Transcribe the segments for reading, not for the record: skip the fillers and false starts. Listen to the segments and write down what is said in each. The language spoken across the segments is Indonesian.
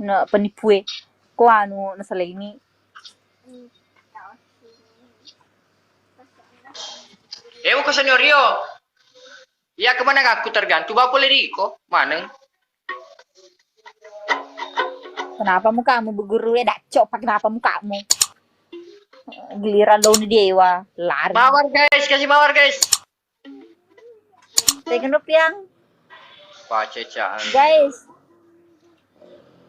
na penipu ko anu nasalah ini. Ewo ko senyor yo. Ya kemana aku tergantung bapak leriko mana? Kenapa mukamu berguru ya dacok? Kenapa mukamu? Giliran daun dewa lari. Mawar guys, kasih mawar guys. Tekan rupiang. Pacecaan. Guys.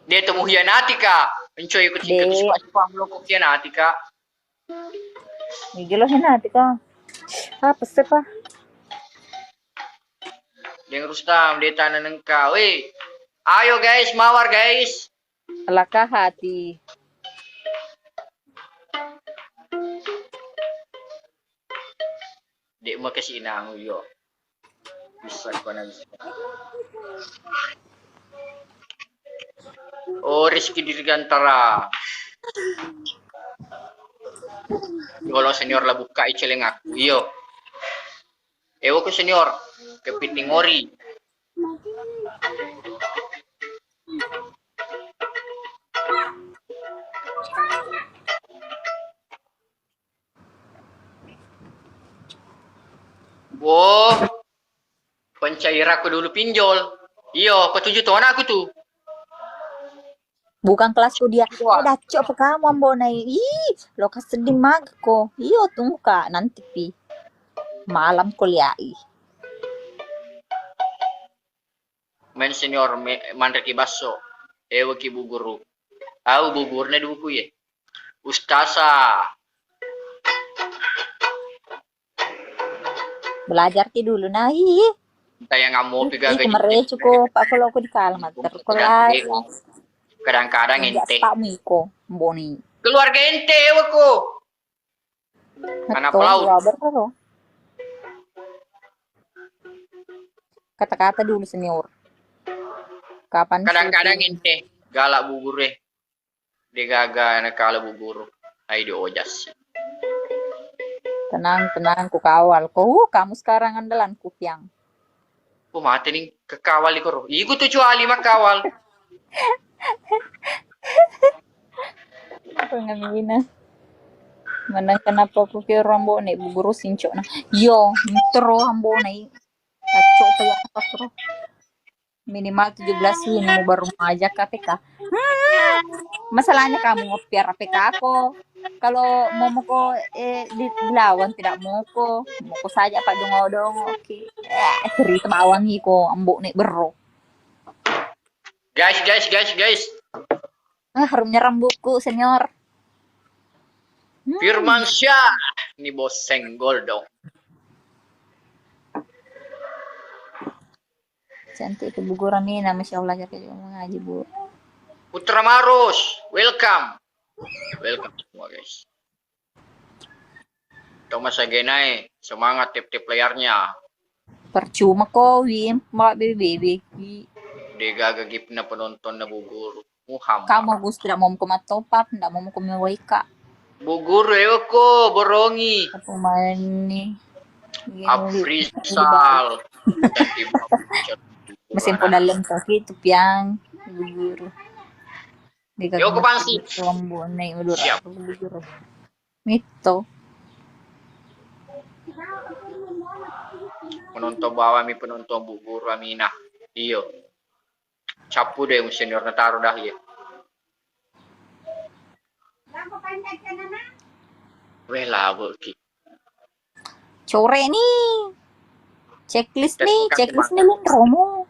Dia temu hianati kak. Encoy ikut cepat lo kok hianati kak. Gila hianati kak. Apa sih pak? Yang Rustam dia tanah nengka. Weh, ayo guys, mawar guys. Alakah hati. Dek mau kasih inang yo. Bisa kau bisa. Oh, Rizky Dirgantara. Kalau senior lah buka iceleng aku. Iyo. Ewo ko senior. Kepiting ori. Wow. Pencair aku dulu pinjol. Iyo, ketujuh tahun aku tuh. Bukan kelasku dia. Dacok apa kamu ambonai? Ih, lo sedih mag ko. Iyo tunggu kak nanti pi. Malam kuliah. Men senior mandreki basso. Ewo ki bu guru. Au bu gurne duku ye. Ustasa. Belajar ti dulu nah. Ih. Kayak nggak mau piga gaji. Kemarin cukup. Aku lo aku di kalamat terkelas. Kadang-kadang ente. Pak Miko, Boni. Keluarga ente ewo ko. Anak pelaut. Kata-kata dulu senior. Kapan? Kadang-kadang ente galak bu guru dia gagal nakala bu guru. Ayo ojas. Tenang, ku kawal. Kamu sekarang andalan ku piang. Mati nih kekawal ikut. Iku tuh cuali mak kawal. Pengamina. Mana kenapa aku kira rambo nih bu guru sinco nah. Yo, mitro rambo nih. Kacau pa yang apa minimal 17 ini baru ngajak KPK. Masalahnya kamu ngopiar APK aku. Kalau mau ko dilawan tidak mau ko saja Pak Dongo-dongo. Oke. Cerita bawangi ko ambok nek bero. Guys. Harumnya rambutku senior. Firmansyah. Ini bos senggol dong. Cantik kebuguran nih, Masya Allah ya juga mengaji bu. Putra Marus, welcome semua guys. Thomas Agenai, semangat tip-tip layarnya. Percuma kok, Wim, mbak baby. Dia gagip na penonton na buguru. Muhammad. Kamu Gus tidak mau kumatopap, tidak mau kumiwaika. Buguru ko, borongi. Apa main nih? Afrizal. Mesin po dalam kaki itu piang guru. Yo ko pangsi. Rombo na yung udura guru. Mito. Penonton bawa mi penonton bu guru Aminah. Iyo. Capu deh senior na taruh dah ya. Weh lah ki. Core nih. Checklist nih Romo.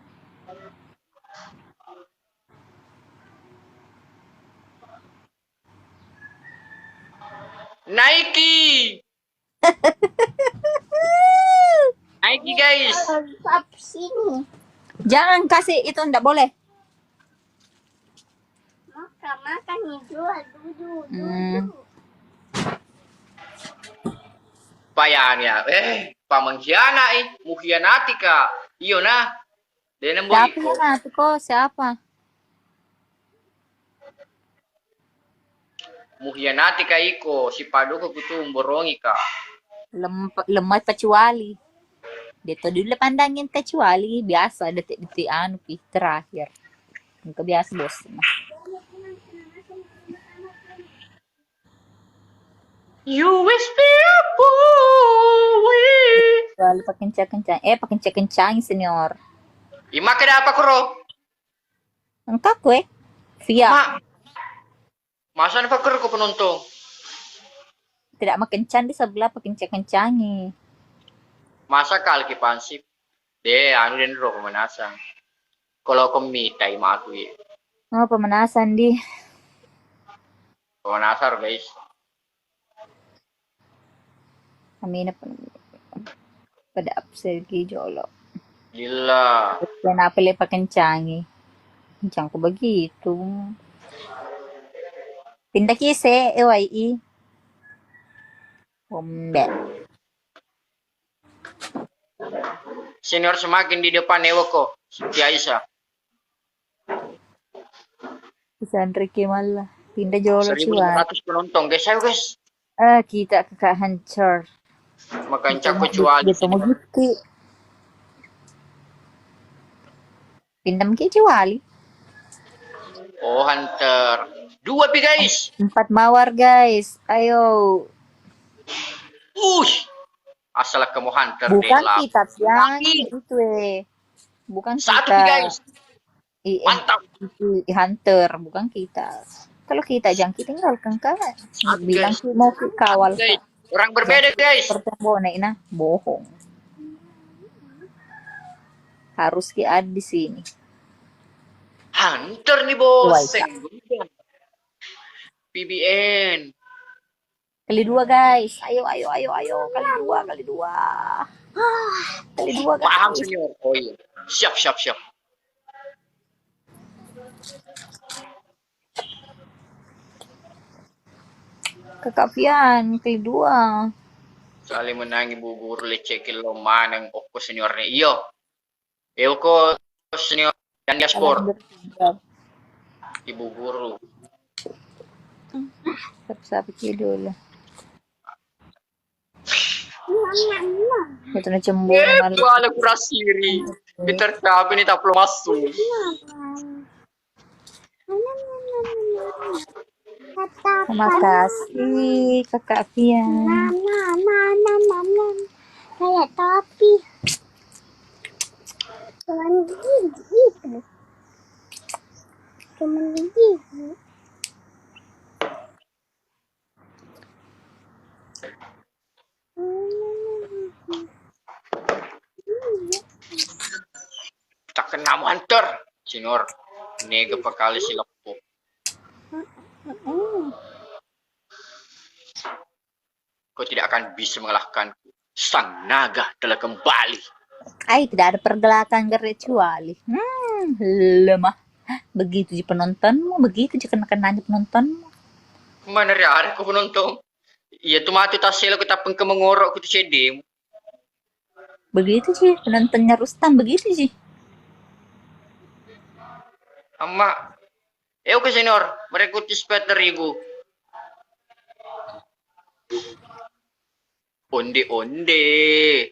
Nike guys. Jangan kasih itu, enggak boleh. Makan jual dulu. Payahnya, pamengkhianat mukhianati ka. Iyo na. Denem boy ko. Siapa? Mukhianati ka iko, si Pado ko kutu borongi ka. Lemah kecuali. Dito dulu pandangin kecuali biasa detik-detik anu terakhir. Kebiasa bos. You wish me a boy. Kecuali pakencang-kencang. Pakencang-kencang, senior. Ima kada apa kuro? Engkau kue? Via. Ma, masa ni fakir ko penonton? Tidak makencang di sebelah pakencang-kencangi. Masa kal ki pansip? De, anu den ro pemanasang. Kalau ko mitay ma aku ye. Oh, pemanasan di. Pemanasar guys. Kami na pada upsell ki jolo. Gila. Kenapa le pakencangi? Kencang ko begitu. Pindah kise, EYI. Bombe. Senior semakin di depan ewo ko. Si Aisyah. Bisa Enrique malah. Pindah jolo 1.500 penonton guys. Ayo guys. Kita ke hancur. Makan cak kecuali. Gitu mau gitu. Pindam ke Ciwali. Oh, Hunter. 2 pi guys. 4 mawar guys. Ayo. Asal kamu Hunter Bukan deh lah. kita yang itu Bukan 1 kita. pi guys. Mantap. Hunter, bukan kita. Kalau kita jangkit tinggalkan kan. Bilang guys. mau kawal Guys. Orang berbeda guys. pertembone nah bohong. Harus ada di sini. Hunter nih bos. Dua, PBN. Kali 2 guys. Ayo. Kali 2. Kali 2 guys. Paham senior. Oh iya. Siap. Kakak Pian, kali 2. Saling menang ibu guru lecek lo manang oko seniornya. Iyo. Ko senior dan dia skor. Ibu guru. Siapa dulu. Itu na cemburu malu. Wala kurasiri. Pintar kabe ni taplo masuk. Terima kasih Kakak Pian. Kayak topi. Cuman gitu. Cuman gitu. Tak kena Hunter. Senior. Nega pakali sila po. Kau tidak akan bisa mengalahkanku. Sang naga telah kembali. Tidak ada pergelakan kecuali. Lemah. Begitu ji penontonmu, begitu ji kena-kenanya penontonmu. Mana hari aku penonton? Iya tuh mati tasela kita pengke mengorok ku CD. Begitu sih penontonnya Rustam, begitu sih. Amma. Oke senior, merekruti spetter ibu. Onde.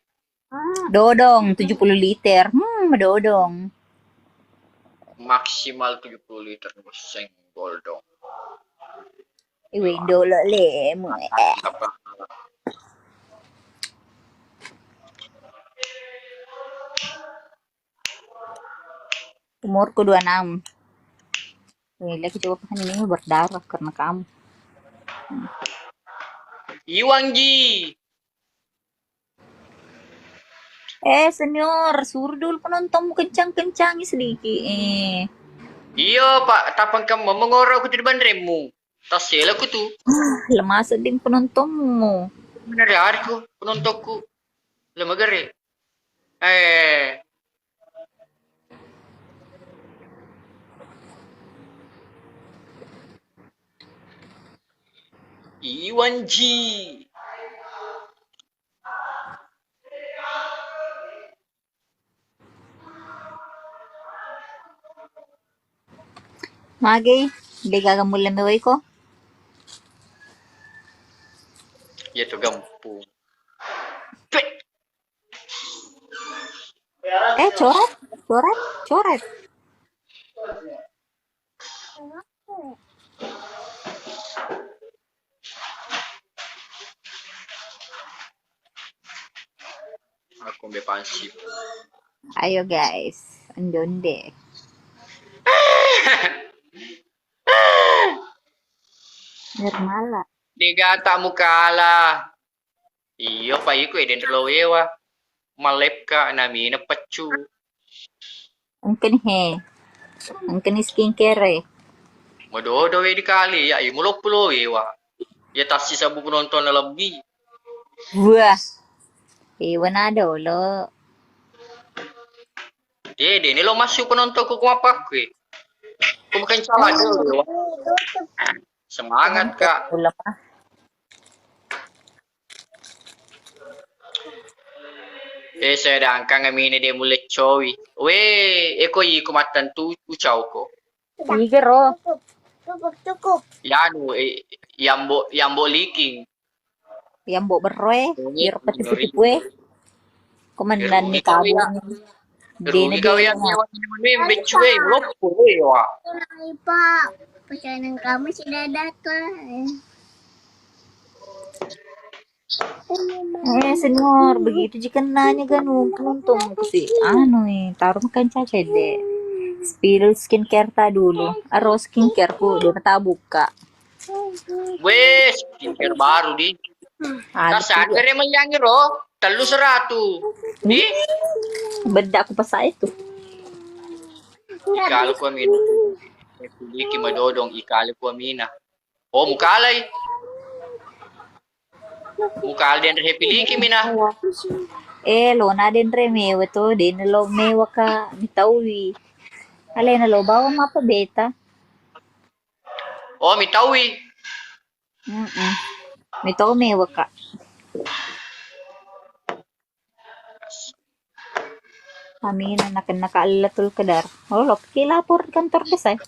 Dodong 70 liter. Dodong. Maksimal 70 liter senggol dong. Iwe dolo lemu. Apa? Umurku 26. Lagi coba pakai ini berdarah karena kamu. Iwangji. Senior, suruh dulu penontonmu kencang-kencangi sedikit. Iya pak, tapang kamu mengorok ku di depan remmu. Tasela ku tuh. Lemah sedih penontonmu. Benar ya hariku, penontonku. Lemah gare. Iwanji. Mage, di gagamulan mo ko? Ya tuh gampung. Coret. kumbe pansip. Ayo guys, onde-onde. Nirmala. Di gata mo kala. Iyo pa iko eden dalawewa. Malep ka namin na pachu. Angkin he. Angkin skincare. Madodo di kali ya imulo pulo ewa. Ya tasi sa buku nonton na lebih. Wah. Iwan ada lo. Dede, ini lo masuk penonton ko kung apa ko eh. Kung bukan salah dulu. Semangat kak. Lemah. Sedangkan kami ini dia mulai cowi. Eko i kumatan tu ucaw ko. Iya ro. Cukup. Yanu, yambo leaking. Yang mbok berroe. Biar peti-peti kue. Komandan ni Rugi kabur. Rugi kau yang nyewa ini becue, lopo ewa. Hai Pak, pesanan kamu sudah datang. Senior, begitu jika nanya kan untung sih. Taruh makan caca deh. Spill skincare ta dulu. Aro skincare ku dia mata buka. Wes, skincare baru di. Kasar kare mayangi ro, telu 100. Di, Beda aku pas itu. ikalo ko amina. Iki madodong ikalo ko amina. Oh, mukalay. Mukal din repiliki mina. Lo na din re mewa to. Din lo mewa ka mitawi. Alay na lo bawa mapa beta. Oh, mitawi. Mitaw mewa ka. Kami na nakalatul kadar. Oh, lo kilapor kantor desay.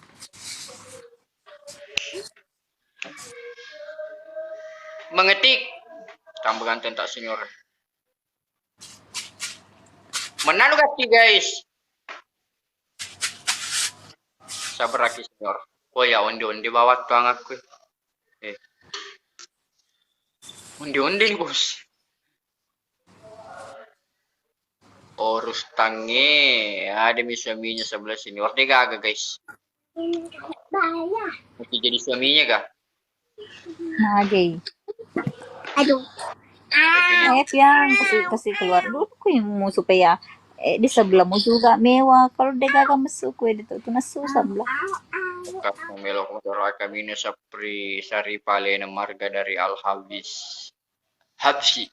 Mengetik. Tambah ganteng tak senior. Menanu kaki guys. Sabar lagi senior. Oh ya, undi bawa tuang aku. Undi nih bos. Orus tangi. Ada suaminya sebelah senior. Dia gak guys. Bayar. Mesti jadi suaminya gak? Nagay. Aduh. Yang kasi keluar dulu ko yung mo supaya di sebelah mo juga mewah kalau dia gagal masuk ko dito to nasu sebelah. Kap melok motor kami na sa sari pale ng marga dari Al Habsi.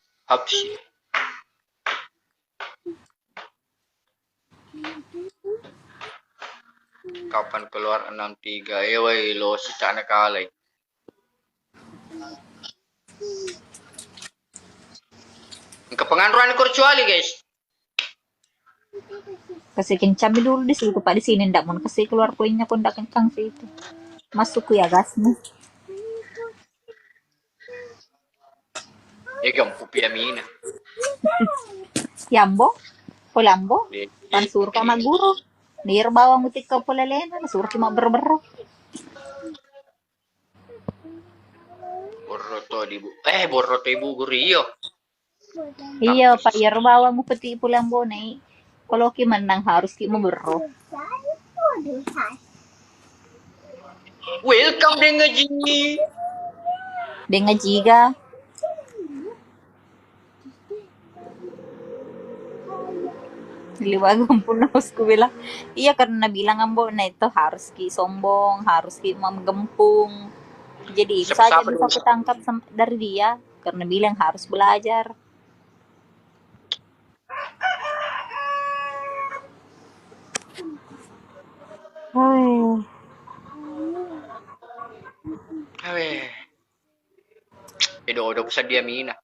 Kapan keluar 63? Wai lo si tak nakalay. Kepengaruhan kurcuali guys. Kasi kincami dulu di situ pa di sini ndak mo kasi keluar kuenya ko ndak kencang sih itu. Masuk ko ya gas mo. Gampu piamina. Yambo? Polambo? Pansur ka maguro. Nir bawa mutik ka polalena, nasur ki maberber. Borroto ibu guriyo. Iya, Pak Yer bawa mo pati polambo na kalau ki menang harus ki maberro. Welcome dengan Jini. Dengan jiga. Liwagan po na ko bilang. Iya karena bilang ambo na ito harus ki sombong, harus ki mamgempung. Jadi bisa aja bisa ketangkap dari dia karena bilang harus belajar. Edo sa dia mina.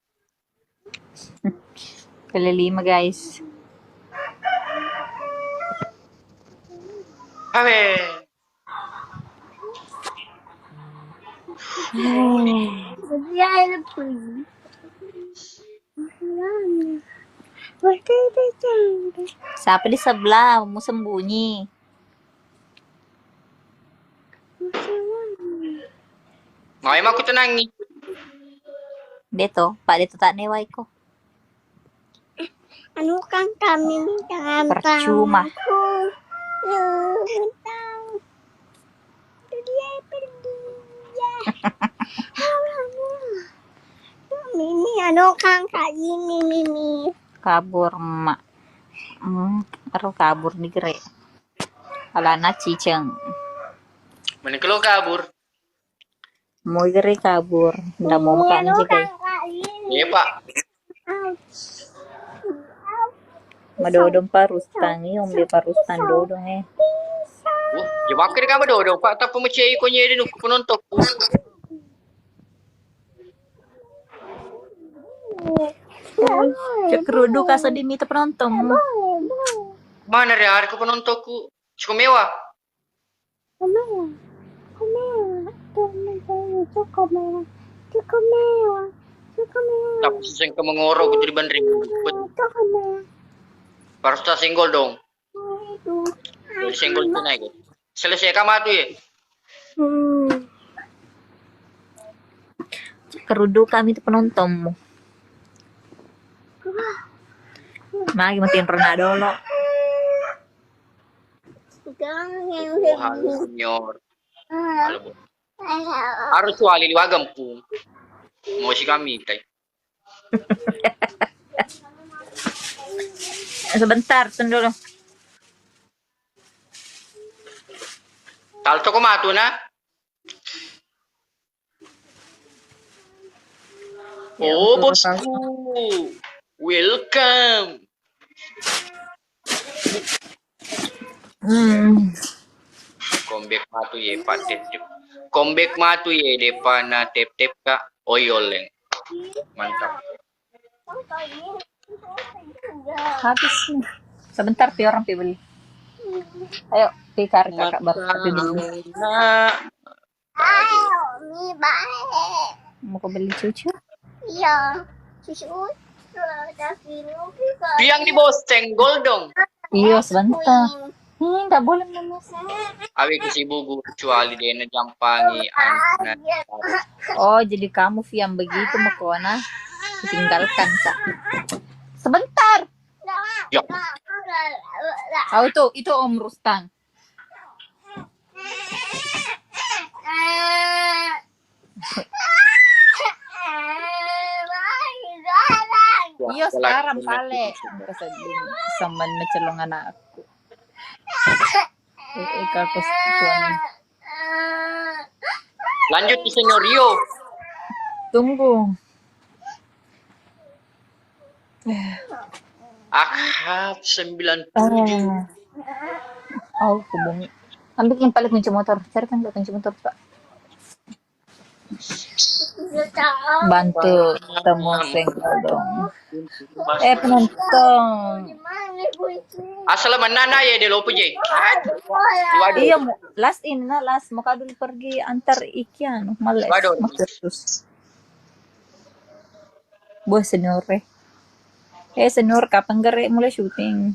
Kalalima guys. Siapa di sebelah mau sembunyi? Ngayon ako tenangi. Deto, Pak Deto tak neway ko. anu kan kami minta Percuma. bintang itu dia pergi ya. Mimi anu kan kak Mimi Kabur mak. Aduh kabur nih kere. Alana ciceng. Mana kalau kabur? Mau kere kabur. Nggak mau makan sih kay. Iya pak. Madodong parustang yung di parustan dodong eh. Jawab kira kamu dong pak. Tapi macam ko niya din ko penonton ko. Cekrudu ka sa dimita penonton mo. Mana hari ko penonton ko. Cukup mewah. Cukup mewah. Tapos sing ka mangoro ko di bandring. Parus ta single dong. Dari single tu naik. Selesai kamu tuh ya. Cekrudu kami itu penonton mo. Magi matiin Ronaldo lo. Halo senior. Halo bu. Harus wali liwagam po. Mau si kami tay. Sebentar, tunggu dulu. Talto ko mato na. Oh bosku. Welcome. Comeback matu ye pak tep. Comeback matu ye depan na tep ka oyoleng. Mantap. Habis nih. Sebentar, pi orang pi beli. Ayo, pi cari kakak baru pi beli. Mi baik. Mau ke beli cucu? Iya. Susu. Tapi Biang di bos cenggol dong. Iya, sebentar. Nggak boleh memes. Awi kesibuku kecuali dia na jampangi anak. Oh, jadi kamu yang begitu Makona tinggalkan kak. Sebentar. Ya. Oh itu Om Rustang. Iya sekarang pale. Kesedih sama mencelong anakku. Kakak tuan. Lanjut di senior Rio. Tunggu. Akhab 97. Oh, hubungi. Ambil yang paling kunci motor. Carikan kunci motor, Pak. Bantu temu senggol dong. Penonton. Asal mana ya de lopo je. Waduh. Iya, last mau dulu pergi antar ikian, males. Waduh. Terus. Buah senior. Senior kapan gere mulai syuting?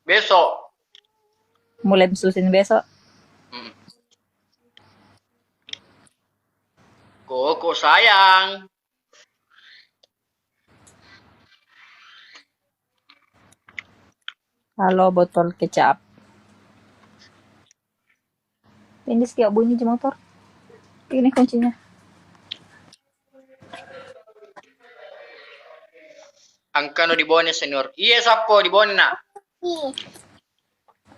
Besok. Mulai syuting besok. Koko sayang. Halo botol kecap. Ini setiap bunyi di motor. Ini kuncinya. Angka no di bawahnya senior. Iya sapo di bawahnya nak.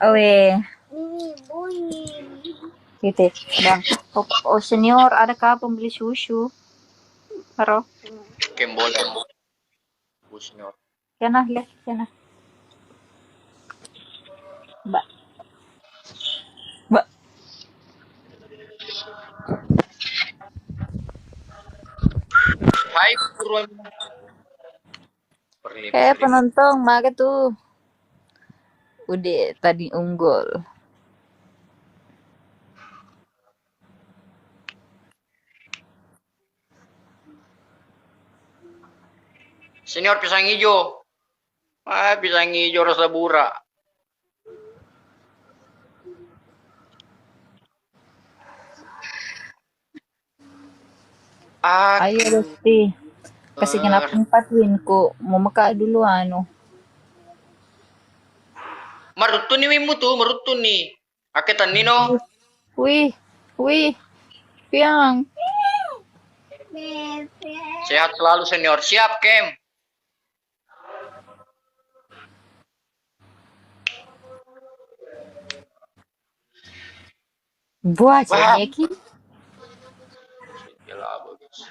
Owe. Ini bunyi. Gitu. Bang. Oh senior, adakah pembeli susu? Haro. Kembolan. Bu senior. Kena. Mbak. Hai Purwan. Penonton, maga tuh. Udah tadi unggul. Senior pisang hijau. Pisang hijau rasa bura. Ayo Besti. Kasi kinapang win ko, mumaka dulu ano. Maruto ni mo to, maruto ni. Akitan ni no. Wih, Piang. Bebe. Sehat selalu senior. Siap, Kem. Buah, Wah. Neki. Gila, bagus.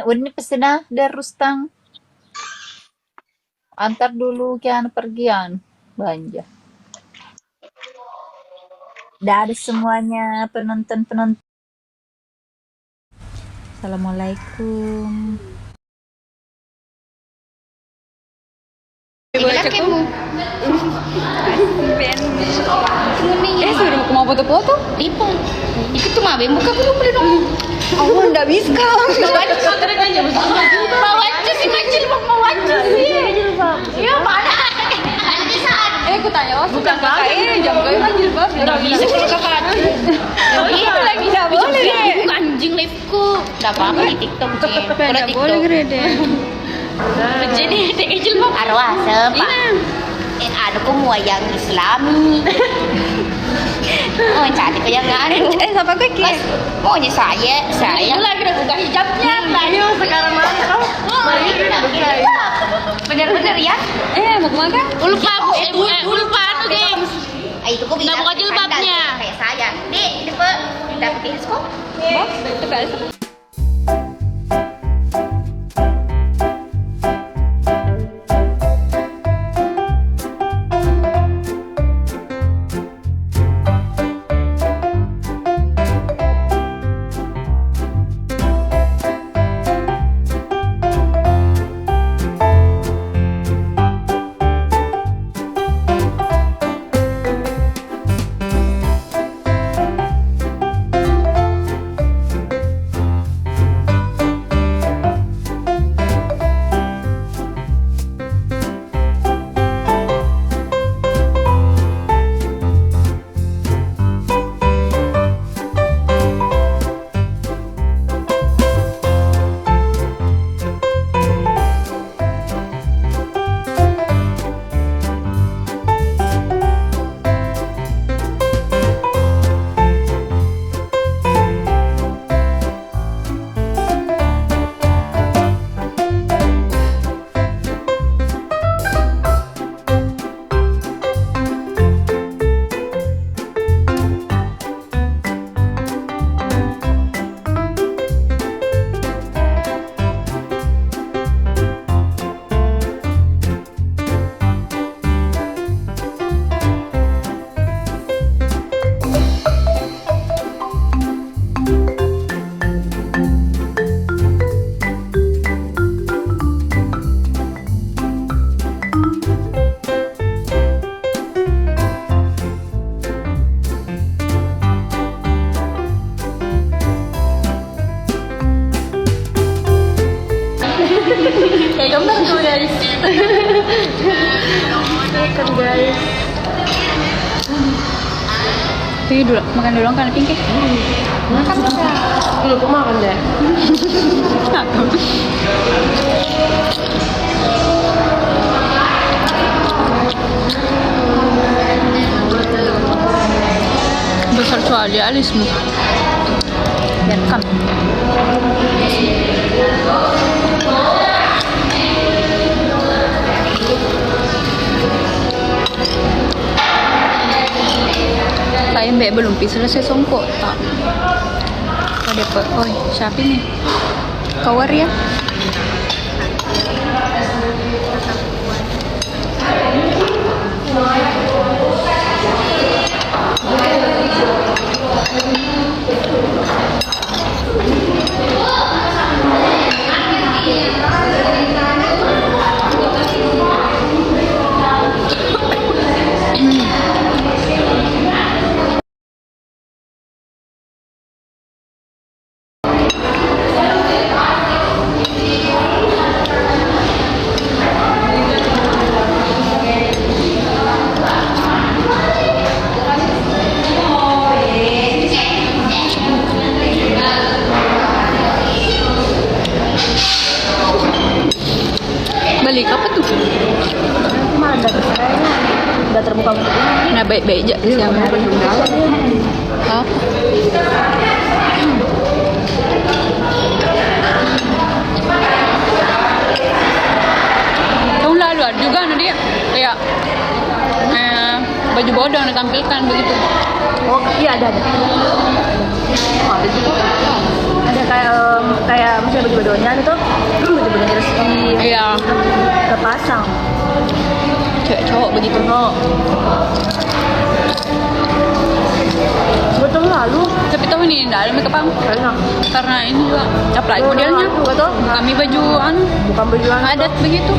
Wani pasti na, der Rustang. Antar dulu kian pergian. Belanja. Dari semuanya penonton-penonton. Assalamualaikum. Suruh aku mau foto-foto? Lipo. Itu tuh mah buka dulu beli dong. Aku nggak bisa. Mawacus si Macil mawacus sih. Iya mana? Nanti saat. Aku tanya was bukan kakak ini jam kau kan jilbab. Nggak bisa kakak. Itu lagi nggak boleh. Bukan anjing liveku. Nggak apa-apa di TikTok sih. Nggak boleh gede. Jadi ada jilbab. Arwah sepak. Ada kok mau yang Islami. Oh cantik yang ada. Siapa kau ki? Maunya saya lagi udah buka hijabnya. Ayo sekarang mana kau? Bener-bener ya? Mau kemana? Ulpa anu gengs. Itu kok bisa buka jilbabnya. Kayak saya. Dek, dapat diskon. Kayak gambar tuh guys. Kan guys. Pilih dulu, makan dulu kan pingke. Makan bisa. Dulu kok makan deh. Besar sekali alismu. Welcome. Saya mbak belum selesai songkok tak. Ada apa? Oh, siapa ini? Kawar ya? baik-baik aja siapa. Hah? Tahun lalu ada juga dia kayak baju bodong ditampilkan begitu. Oh iya ada. Oh, ada juga. Ada kayak misalnya baju bodohnya itu baju-bajunya resmi. Iya. Terpasang. Cewek cowok begitu. Oh. Betul lalu. Tapi tahun ini tidak ada make up karena ini juga apalagi Oh, modelnya betul. kami baju Bukan baju adat begitu.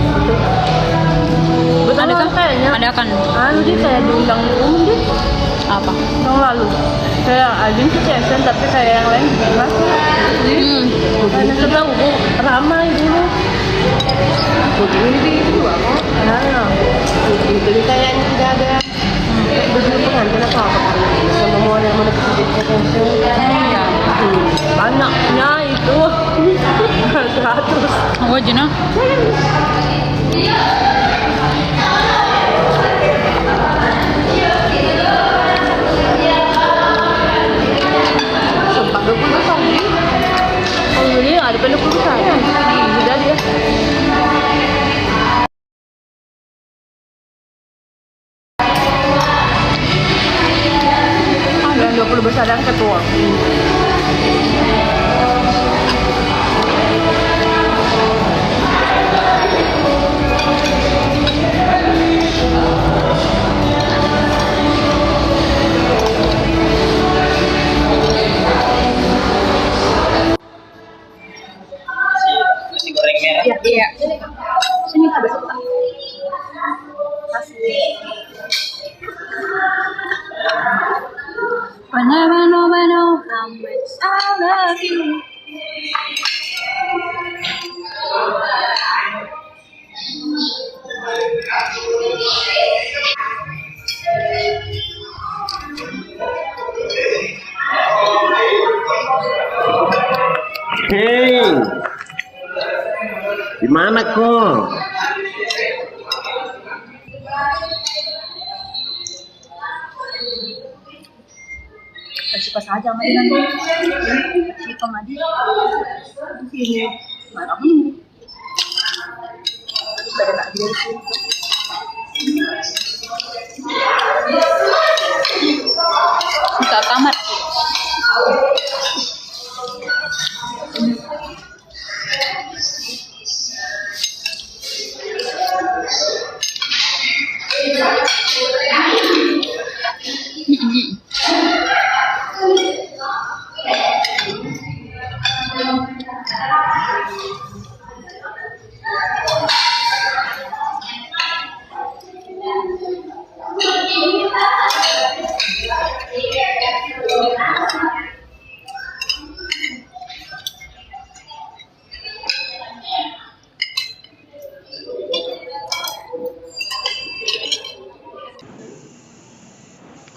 Betul Ada kan kan? kayaknya. Ada kan? Dia kayak diundang umum dia. Apa? Tahun lalu. Kayak Adin sih Jason tapi kayak yang lain juga. Karena kita ramai dulu. Begini itu apa? Jadi kayak tidak ada baju pengantin apa sama mau yang mana Iya. banyaknya itu 100. Oh, Jina. Sumpah 20 tahun ini. Oh jadi ada pada 20 tahun. Sudah dia. Ada 20 besar dan ketua. Nasi goreng merah. Iya. Sini ada suka. Whenever no how much I love you. Hei, di mana kok? Suka saja sama dia nanti. Suka sama dia. Sini. Mana pun. Sudah tak dia di sini. Buka kamar.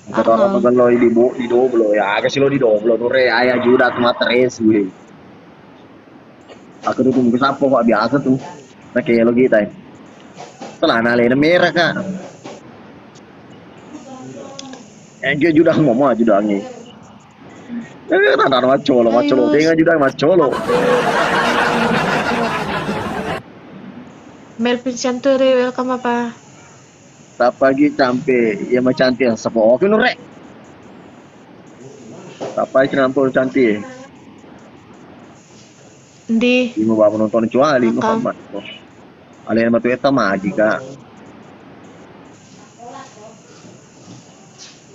Kalau kalau di doblo ya, kasih lo di doblo, tuh re ayah juda tuh materes gue. Aku tuh tunggu sapo kok biasa tuh, pakai lo kita. Setelah nalena merah kak. Yang juda ngomong juda ngi. Ada macolo, tinggal juda macolo. Melvin Santori, welcome apa? Tak pagi sampai ya macam cantik sapo oke no re. Tak pagi nampak cantik. Di Imo bawa nonton kecuali Makam. Muhammad. Alien matu eta magi kak.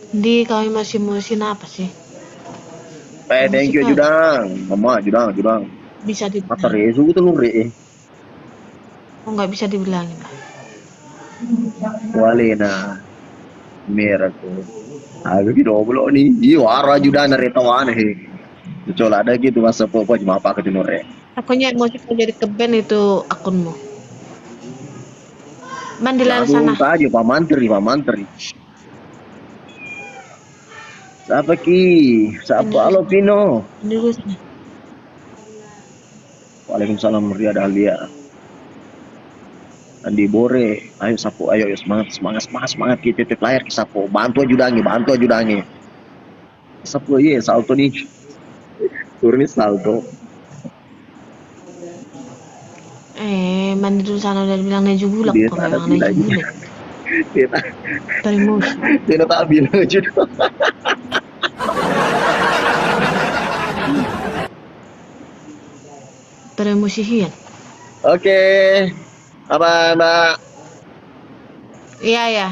Di kami masih musim apa sih? Thank you judang, mama judang. Bisa Mata dibilang. resu gitu lu re. Oh nggak bisa dibilangin lah. Walena merah tuh. Agak gitu belum nih. Iyo arah judang dari tawana he. Coba ada gitu masa popo cuma apa ke re. Akunya emosi kalau jadi ke band itu akunmu. Man di luar sana. Aja Pak Mantri. Siapa ki? Siapa halo Pino? Di luar sana. Waalaikumsalam Ria Dahlia. Andi Bore, ayo sapu, ayo semangat kita titip layar ke sapu, bantu ajudangi. Sapu ye salto nih, turun salto. Mandi dulu sana udah bilang Neju Bulak Dia kok tak ada memang Neju bilangnya. Bulak. Dia tak, Terimosi. dia tak bilang juga. Teremosian. Oke, apa Mbak? Iya ya.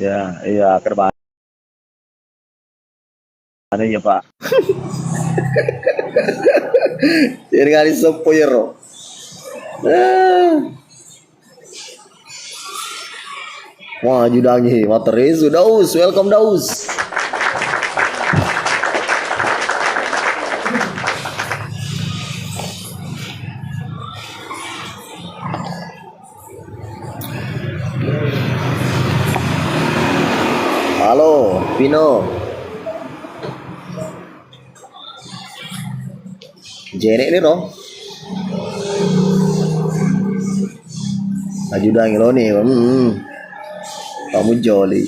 Ya, iya kerba. Ada ya Pak. Ini kali sepuyero. Wah, judangi, Materezu, Daus, welcome Daus. Halo, Pino. Jene ini dong. Ajudangi lo nih, kamu jolly.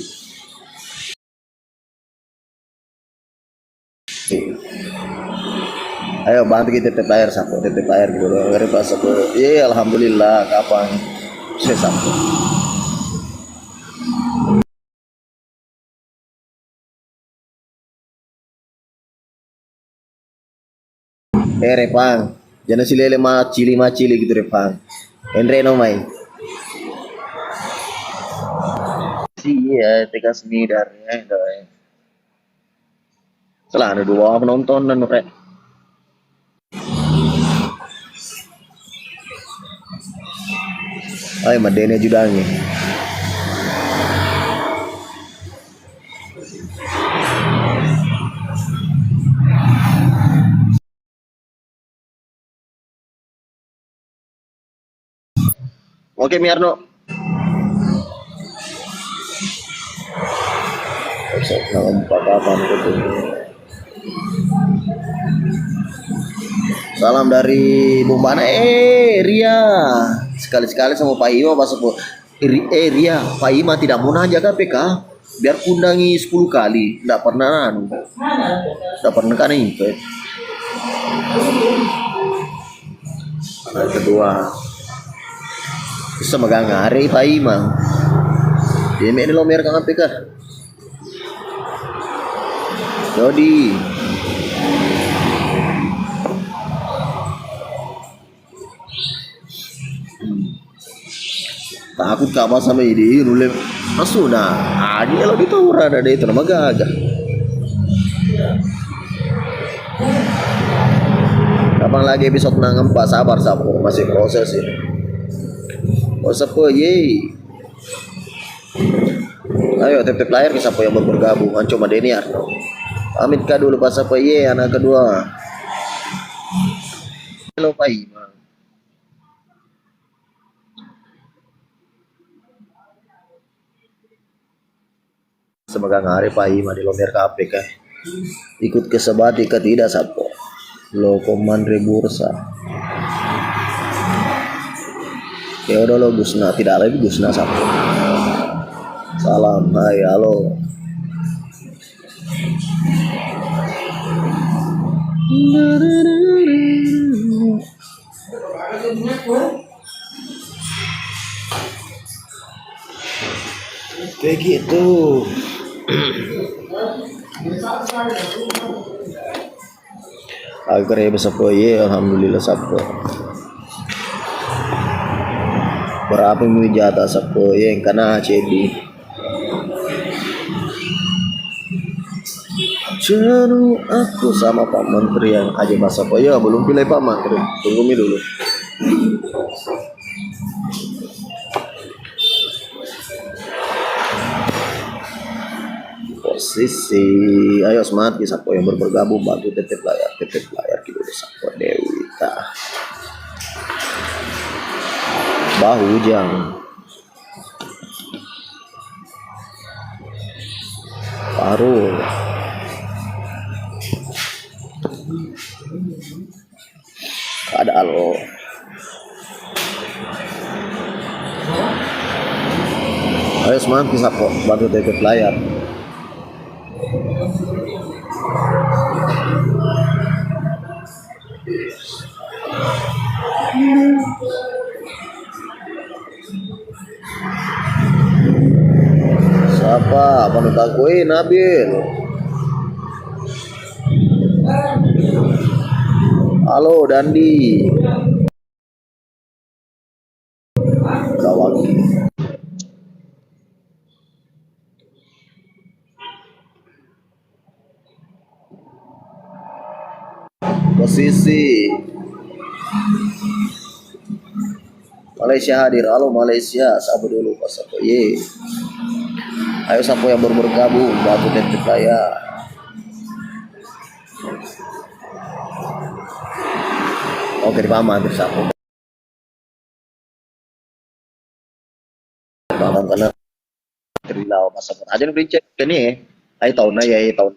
Ayo bantu kita titip air sapu, titip air gitu loh. Ngeri pas sapu. Iya, alhamdulillah kapan saya sapu. Repang, jangan si lele macili gitu Repang. Andre no mai. Iya, tegas nih dari Salah ada dua penonton dan rek. Ayo madene judangi. Oke Miarno. Salam dari Bung Bana. Ria. Sekali-sekali sama Pak Ima pas Ria, Pak Ima tidak mau nanya KPK. Biar kundangi 10 kali, tidak pernah kan itu. Yang kedua, bisa megang hari Pak Ima. Dia ini lo mer KPK. Jadi takut kapan sama ini nulim masuk nah aja lo gitu ada itu nama gagah kapan lagi episode nang 4 sabar sapu masih proses ini proses apa ye ayo tip layar ke siapa yang bergabung coba Deniar pamit kah dulu pas apa ye anak kedua halo Pak Ima. Semoga ngari Pak Ima di lomer KPK ikut ke sebati ke tidak sapo lo komandre bursa ya udah lo Gusna tidak lagi Gusna sapo salam hai halo kayak gitu. Agar ya bisa poye alhamdulillah sapo berapa minggu jatah sapo yang kena cebi jenuh aku sama Pak Menteri yang aja bahasa poye belum pilih Pak Menteri tunggu dulu posisi ayo semangat bisa kok yang bergabung bantu titip layar gitu sapo Dewita bahu jang paru ada lo semangat kita kok bantu TP layar. Siapa? Panutan kue Nabil. Halo Dandi. Kawan. Posisi Malaysia hadir. Halo Malaysia, sabar dulu pas apa ye. Ayo siapa yang baru bergabung bantu dan saya. Oke, dipaham hampir siapa. Paham karena terilau masa aja nih cek ini. Ayo tahun ya, tahun.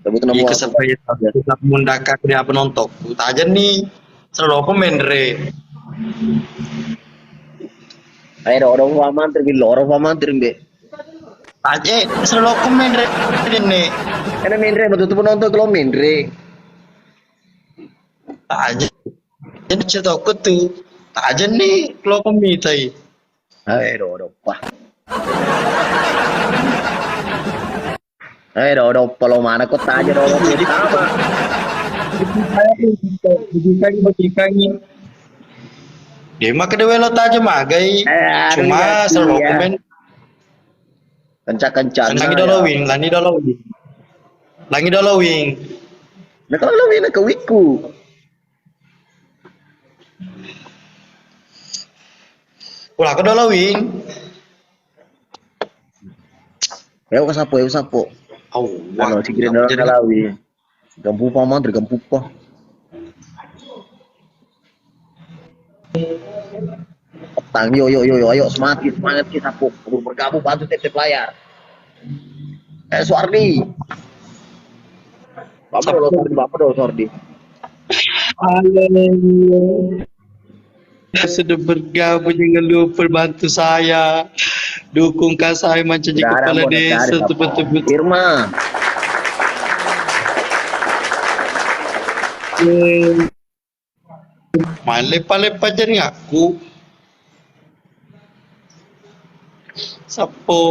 Sebut nama Ika sampai tetap mundaka dia penonton. Tak aja nih selalu komen re. Ayo orang paman terbil orang paman terimbe. Aja selalu komen re ini. Karena mindre betul betul penonton kalau mindre. Tak aja. Jadi cerita aku tuh tak aja nih kalau komitai. Ayo pak. Ayo kalau mana kau tanya orang jadi apa? Bagi dia mah kedua tak aja magai. Cuma selalu komen. Kencang-kencang. Langi dolowing. Nah kalau lebih nak wiku. Ulah ke dolowing. Ya sapo. Kalau si kira orang Malawi. Gampu paman tergampu pa. Tang yo ayo semangat kita sapo bergabung bantu TP layar. Suardi. Bapak dong Suardi. Halo. Sudah bergabung, jangan lupa bantu saya. Dukung saya menjadi kepala desa betul-betul. Irma. Lepa-lepa jadi aku. Sapo.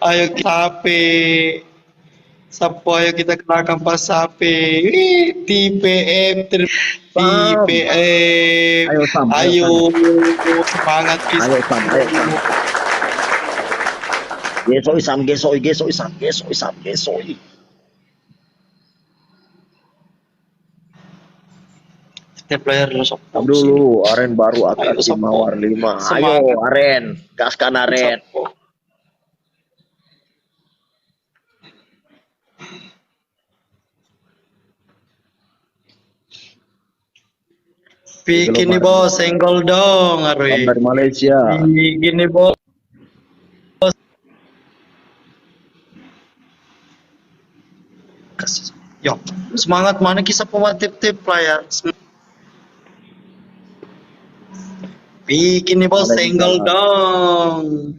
Ayo kita sape. Sapo ayo kita kenakan pas sape. TPM TPM. Ayo semangat kita. Ayo sampai. Gesoi. Setiap player sok Dulu Aren baru akan Mawar 5. Ayo Aren, gaskan Aren. Bikin nih bos, senggol dong, Arwi. Dari Malaysia. Bikin nih bos. Yo, semangat mana kisah pemain tip-tip player. Bikin nih bos, senggol dong.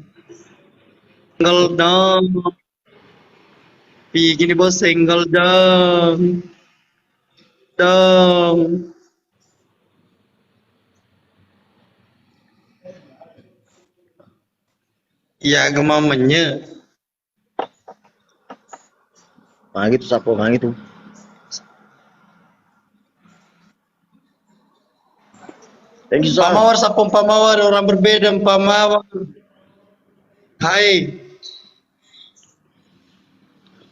Senggol dong. Bikin nih bos, senggol dong. Ya gemamennya. Nah gitu sapo, nah gitu. Thank you so much. Pamawar sapong pamawar orang berbeda pamawar. Hai.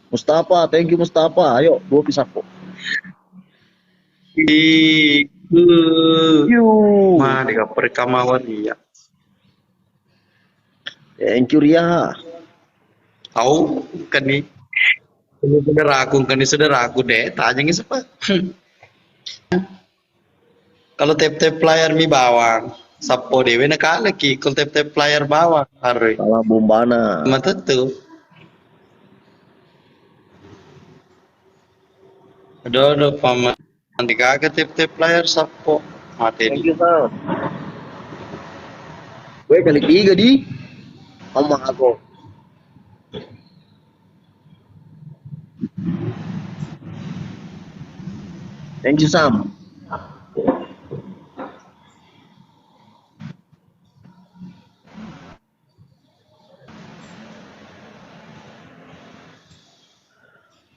Mustafa, thank you Mustafa. Ayo, 2 piece sapo. Mah di kamawar iya. Thank you Ria. Tahu kan nih. Saudara aku deh, tanya nggak siapa? Kalau tap player mi bawang, sapo dewe nak lagi. Kalau tap player bawang, hari. Salah bombana. Mata tuh. Aduh, paman. Nanti kagak tap player sapo. Mati Thank nih. you Sal. Gue kali 3 di. sama aku. Thank you Sam.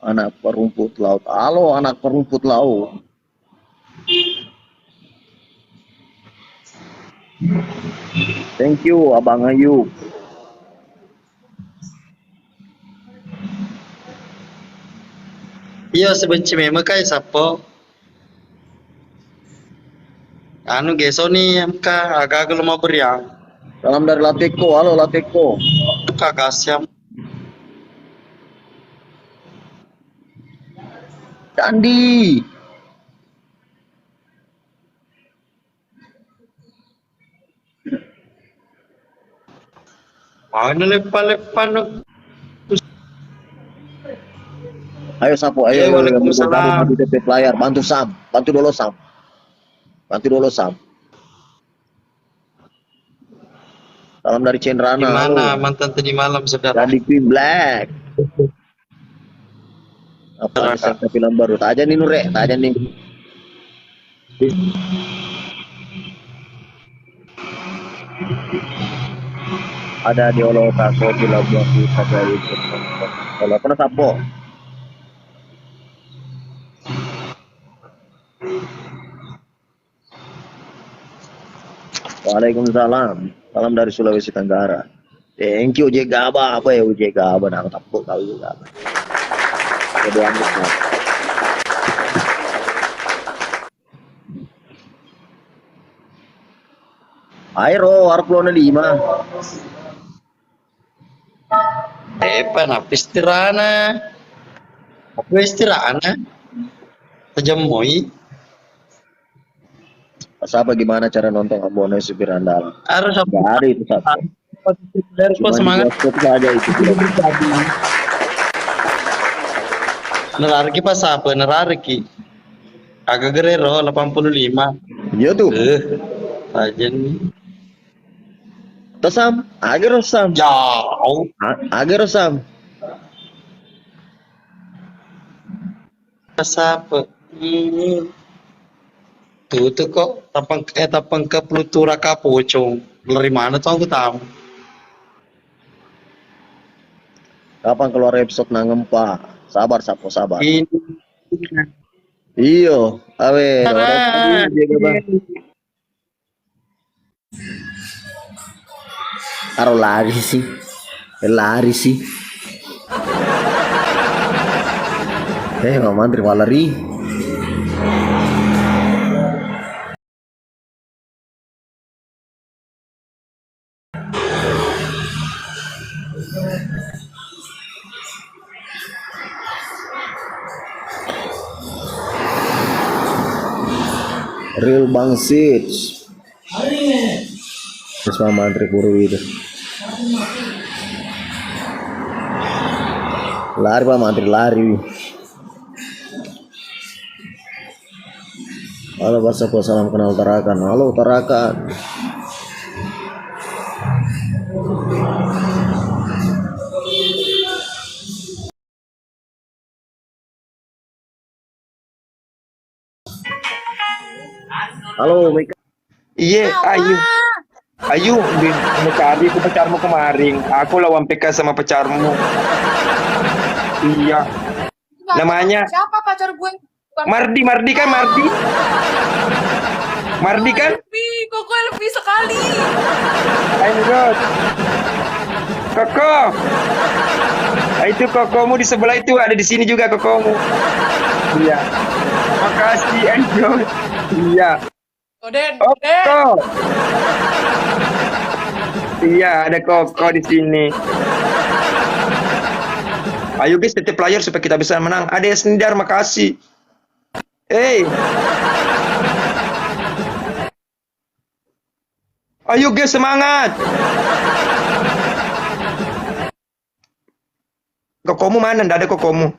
Anak perumput laut. Halo anak perumput laut. Thank you Abang Ayu. Iya sebenci memang kayak siapa? Anu geso nih MK agak-agak lemah beriang. Salam dari Lateko. Halo Lateko. Kakak siam. Candi. Mana lepan-lepan. Ayo Sapo, ayo, Iya, ayo, waalaikumsalam. bantu DP layar, bantu Sam, bantu dulu Sam, bantu dulu Sam. Salam dari Cenrana. Gimana Halo. mantan tadi malam saudara? Candi Queen Black. Apa nih saya film baru? Tak aja nih Nure, tak aja nih. Ada di Olo Tako di Labuan Kita dari kalau pernah Sapo. Waalaikumsalam. Salam dari Sulawesi Tenggara. Thank you Jegaba. Apa ya Jegaba? Nah, takut tahu juga. Jadi ambil. Aero Arplona 5. Apa istirana? Apa istirana? Tajamoi. Pas apa gimana cara nonton Ambone Supir Andal? Harus Gak ada itu satu. harus Cuma di semangat. bioskop saja itu. Nerarki pas apa? Nerarki. Agak Guerrero 85. Iya tuh. Aja nih. Tosam, agar Sam. Jauh. Agar Sam. Pas apa? Tuh kok tapang ke Plutura Kapocong. Dari mana tuh aku tahu. Kapan keluar episode nangempa? Sabar Sapo, sabar. Ini. Iyo, awe. Karena- Aro lari sih. Lari sih. Mama terima lari. Real bangsit. Terus mama antri buru itu. Lari pak mantri lari. Halo bahasa salam kenal Tarakan. Halo Tarakan. Halo Mika. Iya, Ayu, mencari aku pacarmu kemarin. Aku lawan PK sama pacarmu. Iya. Namanya Siapa pacar gue? Mardi kan Mardi? Mardi kan? Kok gue lebih sekali? Ayo God. Koko. Itu kokomu di sebelah itu, ada di sini juga kokomu. Iya. Makasih Ayo. Iya. Oden, Koko. Iya, ada Koko di sini. Ayo guys, tetap player supaya kita bisa menang. Ada Sendar, makasih. Ayo guys, semangat. Kokomu mana? Nggak ada kokomu.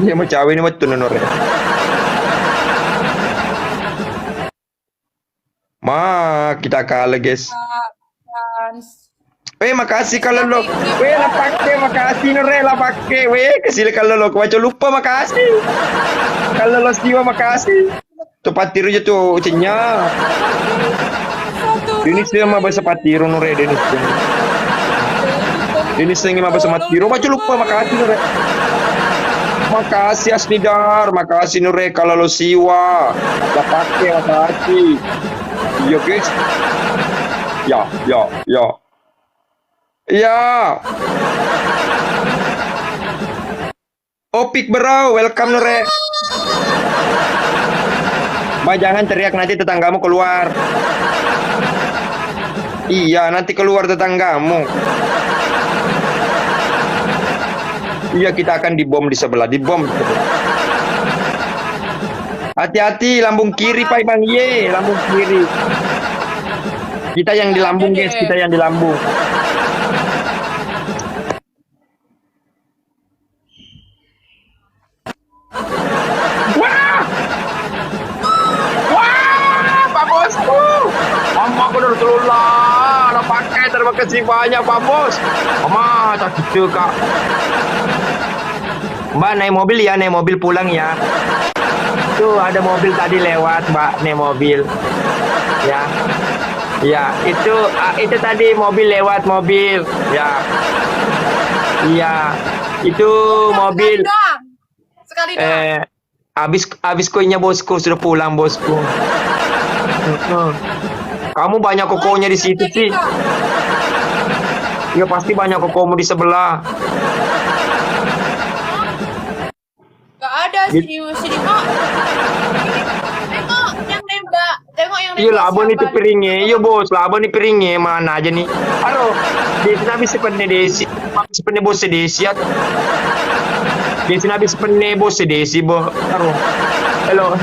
Ini mau cawe ini mau tunur. Ma, kita kalah guys. Makasih kalau lo. Lah pakai, makasih Nore, lah pakai. Kasih kalau lo kau lupa makasih. Kalau lo siwa makasih. Tuh patiru je tuh cenya. Ini sih mah bahasa patiru Nore Denis. Ini sih mah bahasa patiru. Kau lupa makasih Nore. Makasih Asnidar, makasih Nure kalau lo siwa. Lah pakai makasih. Iya guys. Ya. Opik bro, welcome Nure. Mbak jangan teriak nanti tetanggamu keluar. Iya, nanti keluar tetanggamu. Iya, kita akan dibom di sebelah, dibom. Hati-hati, lambung kiri Pak Bang. Lambung kiri. Kita yang di lambung guys, kita yang di lambung. Pak Bosku. Mama aku udah telulah. Lah pakai, terima kasih banyak Pak Bos. Mama, tak gitu Kak. Mbak naik mobil ya, naik mobil pulang ya. Tuh ada mobil tadi lewat Mbak, naik mobil. Ya. Ya, itu tadi mobil lewat mobil. Ya. Iya. Itu mobil. Sekali doang. Habis koinnya bosku, sudah pulang bosku. Kamu banyak kokonya di situ sih. Ya pasti banyak kokomu di sebelah. Gak ada sini Mak. Tengok yang nembak. Tengok yang nembak. Iya labon itu piringnya. Iya bos, labon ini piringnya mana aja nih. Halo, desi habis sepennya desi. Sepennya bos desi. Desi habis sepennya bos desi bo. Halo.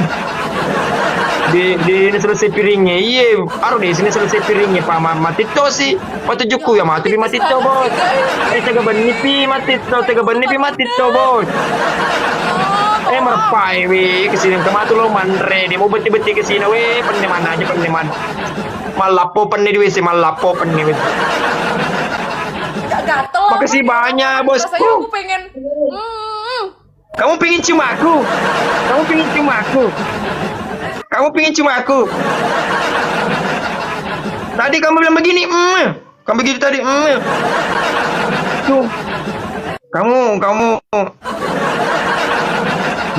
Di ini selesai piringnya. Iya, di sini selesai piringnya Pak Matito sih. Waktu juku ya mati Matito bos. Tega benipi Matito, Matito bos. Merpai kesini kematu lo mandre dia mau beti-beti kesini penne mana aja penne mana malapo penne di WC malapo penne WC. Gak gatel. Makasih banyak bos. Aku pengen. Kamu pengen cium aku? Tadi kamu bilang begini, kamu begitu tadi, Tuh, kamu.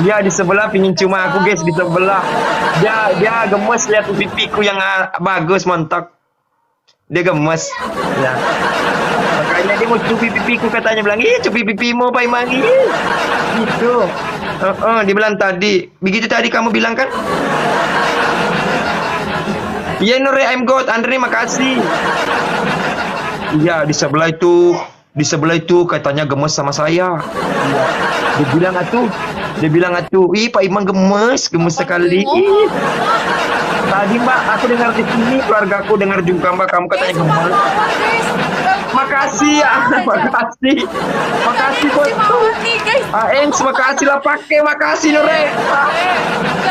Dia di sebelah pingin cium aku guys, di sebelah. Dia gemes lihat pipiku yang bagus montok. Dia gemes. Ya. Makanya dia mau cubi pipiku katanya bilang, cubi pipimu Pak Imang. Gitu. Dia bilang tadi. Begitu tadi kamu bilang kan? Iya Nure, I'm God. Andre makasih. Iya di sebelah itu katanya gemes sama saya. Iya. Dia bilang atuh, Pak Imang gemes sekali. Tadi Mbak, aku dengar di sini, keluarga aku dengar juga Mbak, kamu katanya gemes. Makasih ya, makasih bosku. Engs, makasih lah pakai, makasih Nure.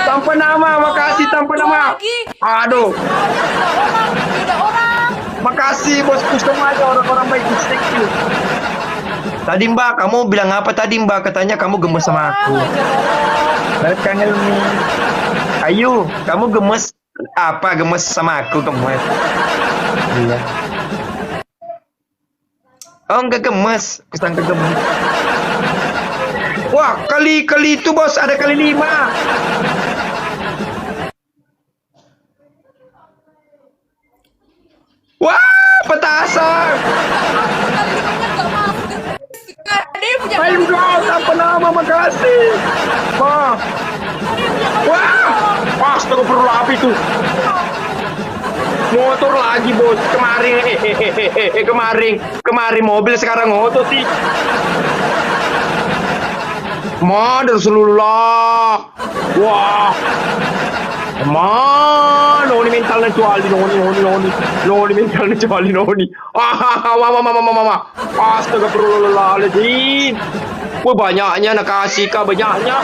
Tanpa nama, makasih tanpa nama. Aduh. Makasih bosku semuanya orang-orang baik, thank you. Tadi Mbak, kamu bilang apa tadi Mbak? Katanya kamu gemes sama aku. Kangen nih. Ayo, kamu gemes apa? Gemes sama aku gemes. Iya. Oh enggak gemes, kusangka gemes. Wah kali itu bos ada kali 5. Wah petasan. Ayo tanpa nama makasih. Wah. Astagfirullah api tuh. Motor lagi bos. Kemarin mobil sekarang motor sih. Madar Rasulullah. Wah. Noni mentalnya cuali noni mentalnya cuali noni. Mama. Astagfirullahaladzim. Wah banyaknya nakasih kah banyaknya.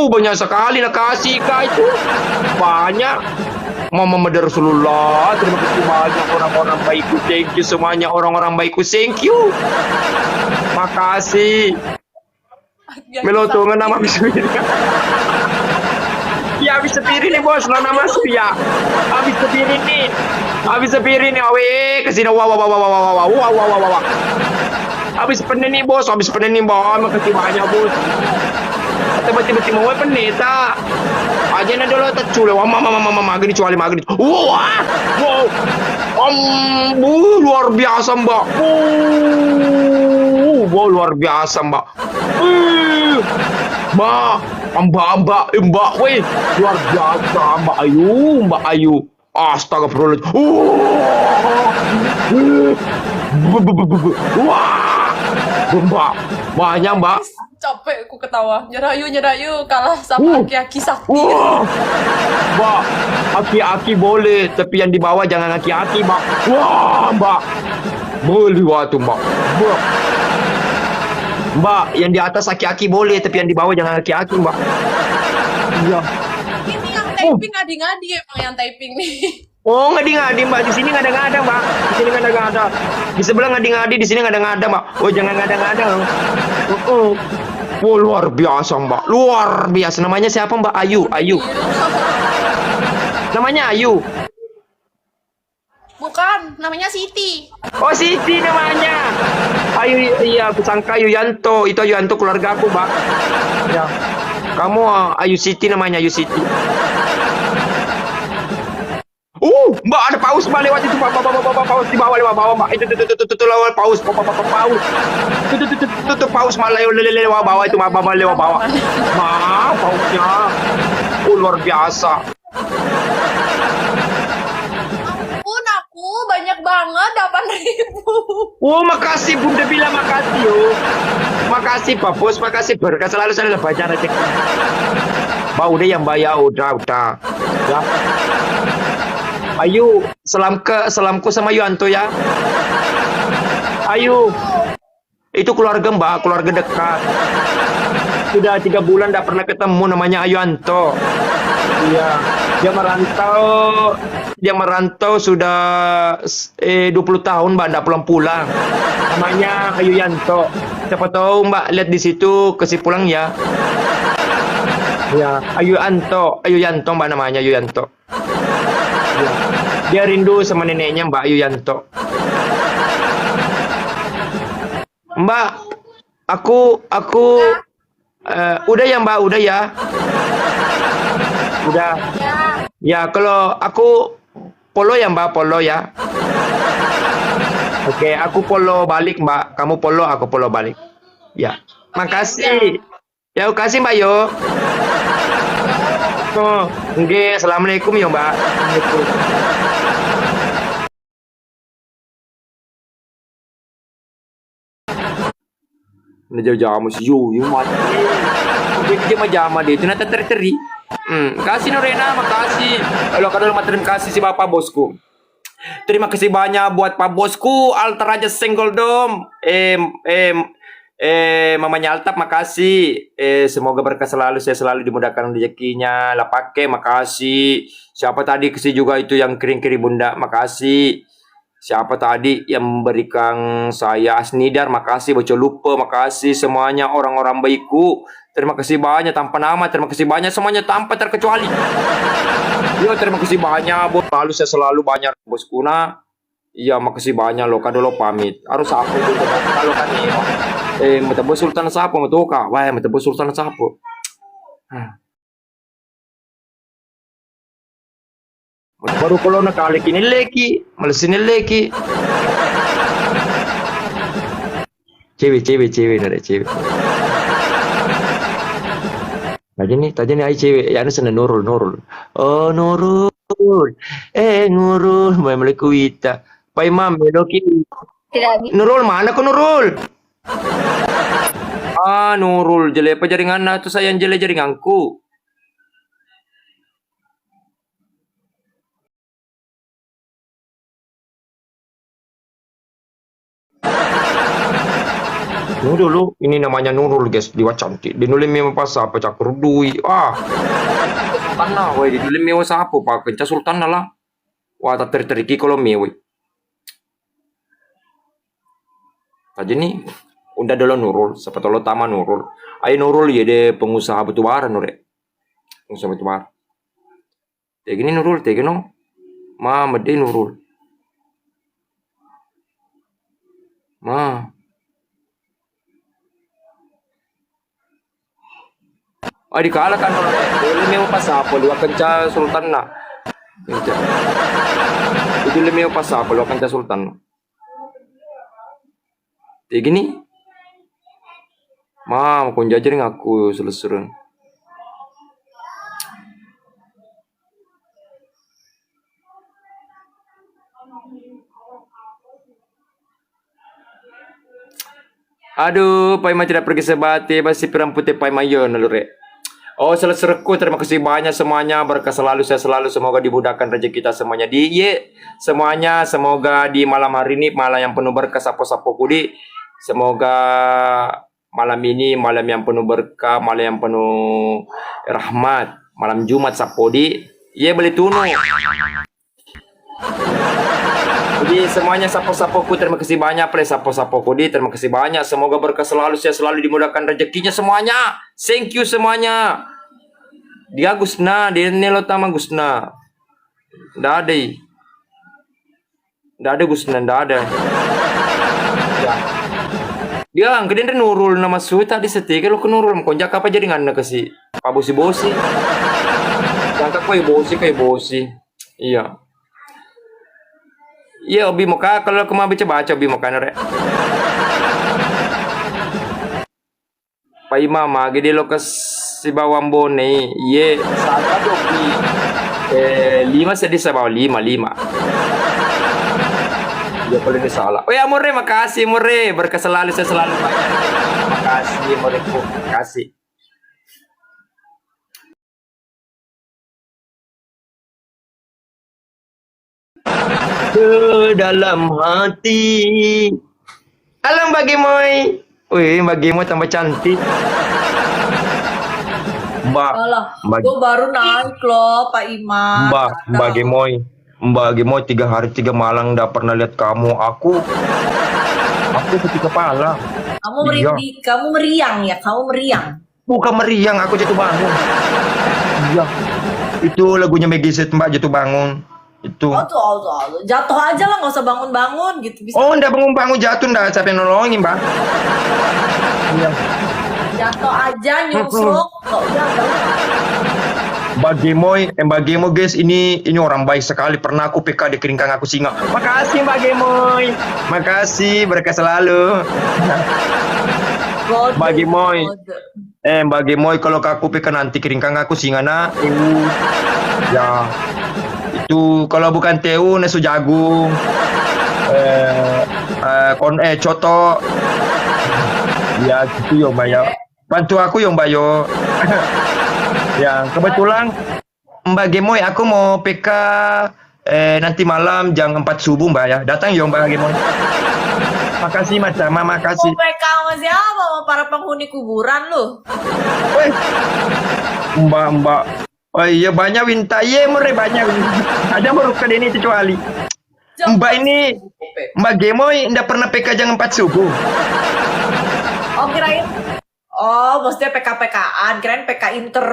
Banyak sekali nakasih kah itu. Banyak. Muhammad Rasulullah. Terima kasih banyak orang-orang baikku. Thank you semuanya orang-orang baikku. Thank you. Makasih. Melotongan nama bisa. Ya habis sepiring nih bos, lo nama ya. Habis sepiring nih. Habis sepiring nih, awe kesini. Wah. Habis penen nih bos, habis penen nih bos. Makasih banyak bos. Tiba-tiba mau peneta. Aja na dulu tecule. Wah mama gini cuali magini. Wow. Luar biasa mbak. Wow luar biasa mbak. Mbak, weh, luar biasa, Mbak Ayu. Astagfirullah. Wah, Mbak, banyak Mbak. Capek aku ketawa. Nyerayu kalah sama aki-aki sakti. Mbak, aki-aki boleh, tapi yang di bawah jangan aki-aki, Mbak. Wah, Mbak, boleh waktu Mbak. Mbak, yang di atas aki-aki boleh, tapi yang di bawah jangan aki-aki, Mbak. Iya. Ini yang typing ngadi-ngadi emang yang typing nih. Oh, ngadi-ngadi, Mbak. Di sini nggak ada, Mbak. Di sini nggak ada. Di sebelah ngadi-ngadi, di sini nggak ada, Mbak. Oh, jangan ngada-ngada. Oh, luar biasa, Mbak. Luar biasa. Namanya siapa, Mbak? Ayu. Namanya Ayu. Bukan, namanya Siti. Oh, Siti namanya. Ayu, iya, aku sangka Ayu Yanto. Itu Ayu Yanto keluarga aku, Mbak. Ya. Kamu Ayu Siti namanya, Ayu Siti. Mbak, ada paus Mbak lewat itu, Mbak. Paus di bawah, Mbak. Itu lewat paus, paus. Itu paus malah lewat bawah itu, Mbak, lewat bawah. Mbak, pausnya. Luar biasa. Banyak banget 8.000. Makasih Bunda Bila, makasih yo. Makasih Pak Bos, makasih berkah selalu baca rezeki. Mbak udah ya Mbak ya, udah. Ya. Ayu, selamku sama Yuanto ya. Ayu. Itu keluarga Mbak, keluarga dekat. Sudah 3 bulan tidak pernah ketemu, namanya Ayuanto. Iya, dia merantau sudah 20 tahun Mbak, tidak pulang-pulang. Namanya Ayuanto. Siapa tahu Mbak lihat di situ kasih pulang ya. Ya, Ayuanto Mbak namanya Ayuanto. Ya. Dia rindu sama neneknya Mbak Ayuanto. Mbak, aku udah ya Mbak, udah ya. Udah. Ya, kalau aku polo ya Mbak, polo ya. Oke, aku polo balik Mbak. Kamu polo, aku polo balik. Ya. Makasih. Ya, kasih Mbak yo. Oh, oke, assalamualaikum ya Mbak. Jauh-jauh sih, yung mati. Dia majama deh, itu nanti teri-teri. Kasih Norena, makasih. Kalau kadang terima kasih si Bapak Bosku. Terima kasih banyak buat Pak Bosku, Altar aja single dom. Mamanya Altap, makasih. Semoga berkah selalu, saya selalu dimudahkan rezekinya. Lah pakai, makasih. Siapa tadi kasih juga itu yang kering-kering Bunda, makasih. Siapa tadi yang memberikan saya Asnidar, makasih. Bocor lupa, makasih semuanya orang-orang baikku. Terima kasih banyak tanpa nama, terima kasih banyak semuanya tanpa terkecuali. Yo, terima kasih banyak bos. Lalu saya selalu banyak bos kuna. Iya, makasih banyak loh. Kado lo pamit. Harus apa itu kalau kan ini. Mata bos Sultan Sapo, mata kak. Wah, mata bos Sultan Sapo. Baru kalau nak kali kini leki, malas ini leki. Cewek ada cewek. Tadi nih ay cewek, ya sana Nurul. Oh Nurul, Nurul, may malikuita. Pai mam, meloki. Nurul mana ko Nurul? Nurul, jele pa jaringan na to sayang jele jaringanku. Dulu ini namanya Nurul guys, di cantik. Dinulis memang pas apa cakur dui. sultan na, woi di dulu mewa sapo pak kenca sultan na lah. Wah tak teriki kalau mewa. Tadi nih udah dulu Nurul, siapa tahu lo Tama Nurul. Ayo Nurul ya deh pengusaha batu bara Nurul. Pengusaha batu bara. Kayak gini Nurul, kayak gini. Ma, mede Nurul. Ma. Ah dikalah kan Nurul. Dulu mewa pas apa lu kenca sultan na. Itu lebih pas apa lu kenca sultan na. Kayak gini. Ma, kau jajarin aku selesai. Aduh, Pai Ma tidak pergi sebati, masih pirang putih Pai Ma yon lure. Oh, selesaiku, terima kasih banyak semuanya, berkah selalu, saya selalu, semoga dimudahkan rezeki kita semuanya. Semuanya, semoga di malam hari ini, malam yang penuh berkah, sapo-sapo kudi. Semoga malam ini, malam yang penuh berkah, malam yang penuh rahmat, malam Jumat sapodi. Beli tunu. Jadi semuanya sapo-sapoku terima kasih banyak, play sapo-sapoku di terima kasih banyak. Semoga berkah selalu, saya selalu dimudahkan rezekinya semuanya. Thank you semuanya. Dia Gusna, dia Nelo Tama Gusna. Nggak ada Gusna, nggak ada. Ya. Dia kemudian Nurul nama Sui tadi setika lo ke Nurul konjak apa jadi ngana kasih Pak bosi. Jangka kayak bosi. Iya. Iya, obi muka kalau kemana baca obi muka nere. Pak Imam, gede lo ke si bawang bone. Iya, saat obi 5 sedih saya bawa 5. Ya kalau ini salah. Oh ya Mure, makasih Mure, berkah selalu saya selalu banyak. Makasih Mureku, makasih. Ke dalam hati. Alam bagi Moy. Wih, bagi Moy tambah cantik. Mbak, Gue baru naik loh, Pak Iman. Mbak Gemoy 3 hari 3 malam nggak pernah lihat kamu. Aku sakit kepala. Kamu meriang ya? Kamu meriang? Bukan meriang, aku jatuh bangun. Iya. Itu lagunya Megizet Mbak, jatuh bangun. Itu. Oh tuh. Jatuh aja lah, nggak usah bangun-bangun gitu. Bisa. Oh, ndak bangun-bangun jatuh, ndak siapa yang nolongin, Mbak. Iya. Jatuh aja nyungsruk. Mbak Gemoy guys, ini orang baik sekali. Pernah aku PK di keringkang aku singa. Makasih Mbak Gemoy. Makasih, berkah selalu. Mbak Gemoy. Mbak Gemoy kalau aku PK nanti keringkang aku singa na. Ya. Itu kalau bukan TU nesu jagung. Coto. Ya gitu yo Mbak ya. Bantu aku yo Mbak yo. Ya, kebetulan Mbak Gemoy aku mau PK nanti malam jam 4 subuh Mbak ya. Datang yo Mbak Gemoy. Makasih Mas Sama, makasih. Mau PK sama siapa? Sama para penghuni kuburan lu? Mbak. Oh iya banyak winta. Iya Mure banyak. Ada merukan ini kecuali. Mbak Gemoy ndak pernah PK jam 4 subuh. Oh kirain. Oh, maksudnya PK-PKan, kirain PK Inter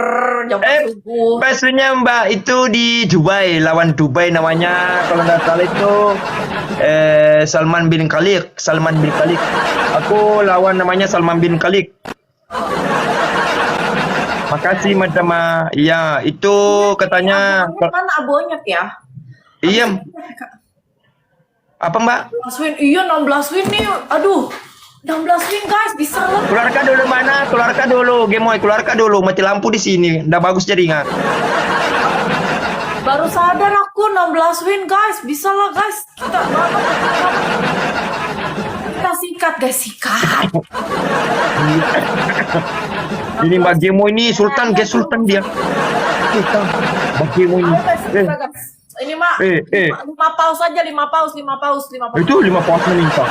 jam 4 subuh. Maksudnya Mbak itu di Dubai, lawan Dubai namanya. Kalau nggak salah itu Salman bin Khalid. Aku lawan namanya Salman bin Khalid. Makasih Madam. Iya, itu katanya. Mana abonyak ya? Iya. Apa Mbak? 16 win, iya 16 win nih. Aduh. 16 win guys, bisa lah. Keluarkan dulu mana? Keluarkan dulu, Gemoy. Keluarkan dulu, mati lampu di sini. Udah bagus jaringan. Baru sadar aku 16 win guys, bisa lah guys. Kita sikat guys, sikat. Ini Mbak Gemoy ini Sultan, guys Sultan dia. Sultan. Mbak Gemoy ini. Ini Mak, 5 paus aja, 5 paus. Itu 5 paus minta.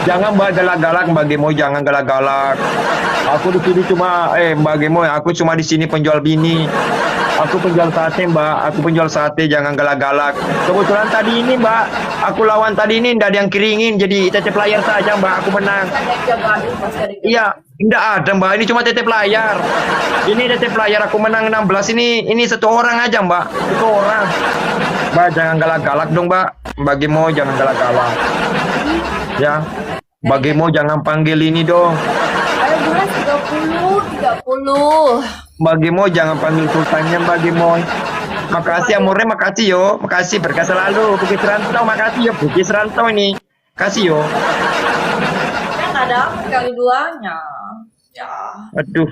Jangan Mbak galak-galak Mbak Gemoy, jangan galak-galak. Aku di sini cuma Mbak Gemoy, aku cuma di sini penjual bini. Aku penjual sate, Mbak. Aku penjual sate, jangan galak-galak. Kebetulan tadi ini, Mbak, aku lawan tadi ini ndak ada yang kiringin, jadi tetep layar saja, Mbak. Aku menang. Ada yang jagain, pasti ada yang jagain. Iya, ndak ada, Mbak. Ini cuma tetep layar. Ini tetep layar, aku menang 16. Ini satu orang aja, Mbak. Satu orang. Mbak, jangan galak-galak dong, Mbak. Bagimo jangan galak-galak. Ya. Bagimo jangan panggil ini dong. Ayo beras 30. Bagimo jangan panggil sultannya, Bagimo. Makasih amore, makasih yo. Makasih berkah selalu. Bugis Rantau, makasih yo. Bugis Rantau ini. Kasih yo. Ya nggak ada kali duanya. Ya. Aduh.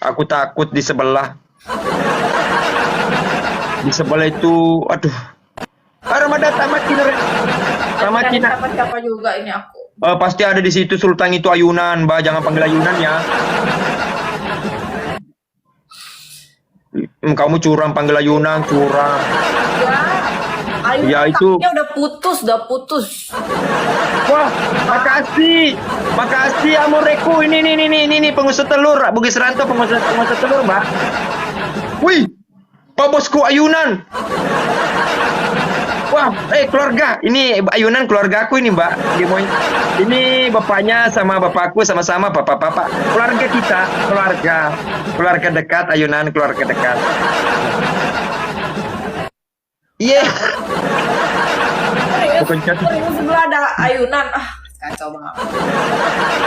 Aku takut di sebelah. Di sebelah itu, aduh. Ramadan tamat Cina. Tamat Cina. Siapa juga ini aku. Pasti ada di situ sultan itu ayunan, Mbak. Jangan panggil ayunan ya. Kamu curang panggil ayunan, curang. Ya, Ya, itu. kakinya udah putus. Wah, makasih. Makasih amoreku. Ini pengusaha telur, Bugis Rantau pengusaha telur, Mbak. Wih, Pak bosku ayunan. Wah, keluarga. Ini ayunan keluarga aku ini, Mbak. Ini bapaknya sama bapakku sama-sama bapak-bapak. Keluarga kita, keluarga dekat, ayunan keluarga dekat. Iya. Serius sebelah ada ayunan. Kacau banget.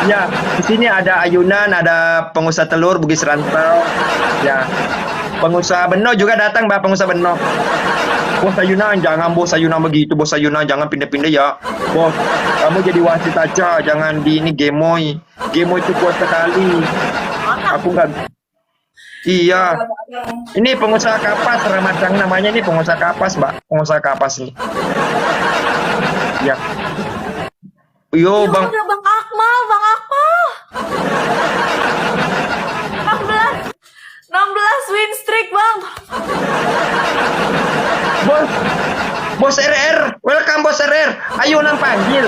Ya, di sini ada ayunan, ada pengusaha telur Bugis Rantau. Ya. Pengusaha Beno juga datang, Mbak, pengusaha Beno. Bos ayunan, jangan bos ayunan begitu, bos ayunan jangan pindah-pindah ya. Bos, kamu jadi wasit aja, jangan di ini gemoy. Gemoy itu kuat sekali. Aku nggak. Iya. Ini pengusaha kapas Ramadhan namanya, ini pengusaha kapas, Mbak. Pengusaha kapas nih. Ya. Yo, Bang. Udah Bang Akmal. 16 win streak, Bang. Bos RR, welcome Bos RR. Ayunan panggil.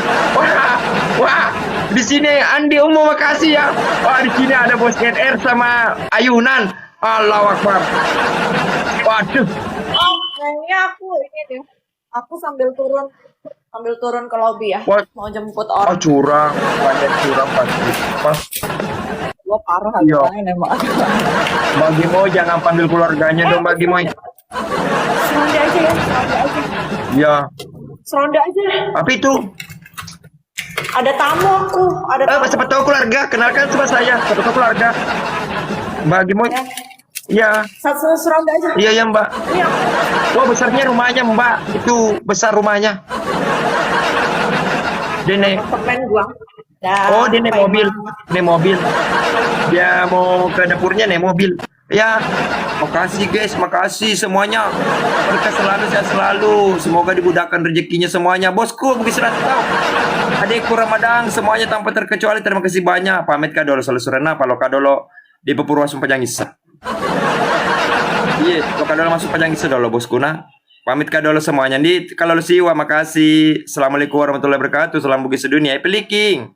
Wah, di sini Andi Umo makasih ya. Wah, di sini ada Bos RR sama ayunan. Allahu Akbar. Waduh. Oh, kayaknya aku ini deh. Aku sambil turun ke lobby ya. What? Mau jemput Oh, orang. curang, banyak curang pasti. Pas. Gua parah Iya. main emang. Bagi Moy jangan panggil keluarganya dong, Bagi Moy. Seronda aja ya. Ya. Seronda aja. Apa itu? Ada tamu aku. Ada tamu. Siapa tahu keluarga, kenalkan sama saya. Siapa tahu keluarga. Bagi Moy. Iya. Satu seronda aja. Iya ya, Mbak. Ini aku. Wah, besarnya rumahnya, Mbak. Itu besar rumahnya. Dia Apartemen gua. Oh, dia naik mobil. Dia mau ke dapurnya naik mobil. Ya, makasih guys, makasih semuanya. Berkah selalu, sehat selalu. Semoga dimudahkan rezekinya semuanya. Bosku, Bugis Rantau. Adekku Ramadan, semuanya tanpa terkecuali. Terima kasih banyak. Pamit kadolo selalu surena, palo kadolo di Pepurwa Sumpajangisa. Iya, kadolo masuk Pajangisa dolo bosku nah. Pamit kadolo semuanya. Di kalau siwa, makasih. Assalamualaikum warahmatullahi wabarakatuh. Salam Bugis sedunia. Peliking.